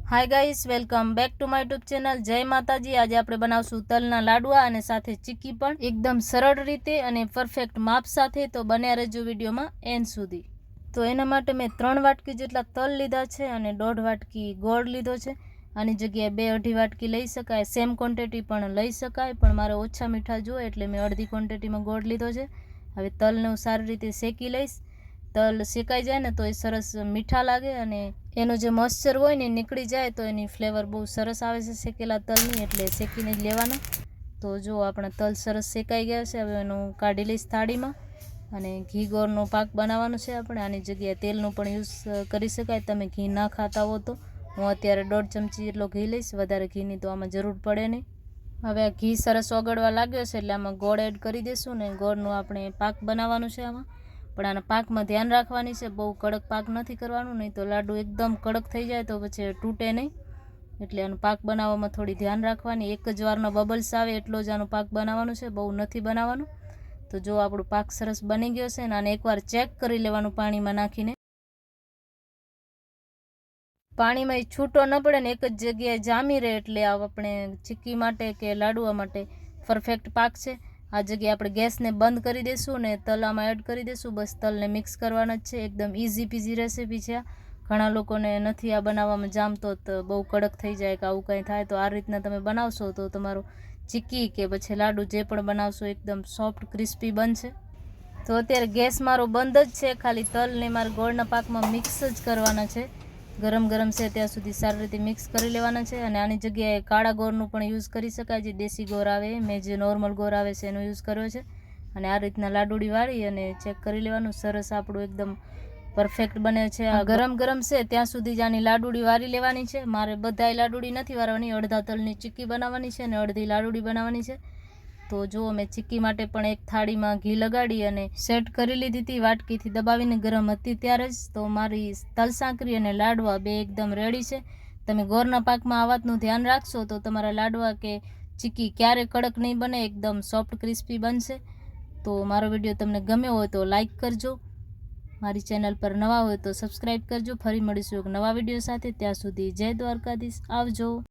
Hi guys, welcome back to my YouTube channel. જય માતાજી. આજે આપણે બનાવશું તલના લાડવા અને સાથે ચીક્કી પણ એકદમ સરળ રીતે અને પરફેક્ટ માપ સાથે. તો બન્યા રહેજો વિડીયોમાં એન્ડ સુધી. તો એના માટે મેં 3 વાટકી જેટલા તલ લીધા છે અને 1.5 વાટકી ગોળ લીધો છે. આની જગ્યાએ 2-2.5 વાટકી લઈ શકાય, સેમ ક્વોન્ટિટી પણ લઈ શકાય, પણ મારે ઓછા મીઠા જોઈએ એટલે મેં અડધી ક્વોન્ટિટીમાં ગોળ લીધો છે. હવે તલને હું સારી રીતે શેકી લઈશ. તલ શેકાઈ જાય ને તો એ સરસ મીઠા લાગે અને એનો જે મોઇસ્ચર હોય ને નીકળી જાય તો એની ફ્લેવર બહુ સરસ આવે છે શેકેલા તલની, એટલે શેકીને જ લેવાના. તો જો આપણા તલ સરસ શેકાઈ ગયા છે. હવે એનું કાઢી લઈશ થાળીમાં અને ઘી ગોળનો પાક બનાવવાનો છે આપણે. આની જગ્યાએ તેલનું પણ યુઝ કરી શકાય, તમે ઘી ના ખાતા હો તો. હું અત્યારે 1.5 ચમચી જેટલો ઘી લઈશ, વધારે ઘીની તો આમાં જરૂર પડે નહીં. હવે આ ઘી સરસ ઓગળવા લાગ્યો છે એટલે આમાં ગોળ એડ કરી દઈશું ને ગોળનો આપણે પાક બનાવવાનું છે આમાં. પણ આના પાકમાં ધ્યાન રાખવાની છે, બહુ કડક પાક નથી કરવાનું, નહીં તો લાડુ એકદમ કડક થઈ જાય તો પછી તૂટે નહીં. એટલે આનો પાક બનાવવામાં થોડી ધ્યાન રાખવાની. એક જ વારનો બબલ્સ આવે એટલો જ આનો પાક બનાવવાનો છે, બહુ નથી બનાવવાનું. તો જો આપણો પાક સરસ બની ગયો છે ને આને એકવાર ચેક કરી લેવાનું પાણીમાં નાખીને. પાણીમાં એ છૂટો ન પડે ને એક જ જગ્યાએ જામી રહે એટલે આપણે ચીક્કી માટે કે લાડવા માટે પરફેક્ટ પાક છે. આ જગ્યાએ આપણે ગેસને બંધ કરી દઈશું ને તલ આમાં એડ કરી દઈશું. બસ તલને મિક્સ કરવાના જ છે. એકદમ ઇઝી પીઝી રેસીપી છે. ઘણા લોકોને નથી આ બનાવવામાં જામતો, તો બહુ કડક થઈ જાય કે આવું કંઈ થાય. તો આ રીતના તમે બનાવશો તો તમારું ચીક્કી કે પછી લાડુ જે પણ બનાવશો એકદમ સોફ્ટ ક્રિસ્પી બનશે. તો અત્યારે ગેસ મારો બંધ જ છે, ખાલી તલને મારા ગોળના પાકમાં મિક્સ જ કરવાના છે. ગરમ ગરમ છે ત્યાં સુધી સારી રીતે મિક્સ કરી લેવાના છે. અને આની જગ્યાએ કાળા ગોળનું પણ યુઝ કરી શકાય, જે દેશી ગોળ આવે. મેં જે નોર્મલ ગોળ આવે છે એનો યુઝ કર્યો છે. અને આ રીતના લાડુડી વાળી અને ચેક કરી લેવાનું. સરસ આપણું એકદમ પરફેક્ટ બને છે. આ ગરમ ગરમ છે ત્યાં સુધી જ આની લાડુડી વારી લેવાની છે. મારે બધાય લાડુડી નથી વારવાની, અડધા તલની ચીક્કી બનાવવાની છે અને અડધી લાડુડી બનાવવાની છે. તો જો મેં ચીક્કી માટે પણ એક થાળીમાં ઘી લગાડી અને સેટ કરી લીધી હતી, વાટકીથી દબાવીને ગરમ હતી ત્યારે જ. તો મારી તલ સાંકરી અને લાડવા બે એકદમ રેડી છે. તમે ગોળના પાકમાં આ વાતનું ધ્યાન રાખશો તો તમારા લાડવા કે ચીક્કી ક્યારે કડક નહીં બને, એકદમ સોફ્ટ ક્રિસ્પી બનશે. તો મારો વિડીયો તમને ગમ્યો હોય તો લાઈક કરજો, મારી ચેનલ પર નવા હોય તો સબસ્ક્રાઈબ કરજો. ફરી મળીશું એક નવા વિડીયો સાથે. ત્યાં સુધી જય દ્વારકાધીશ, આવજો.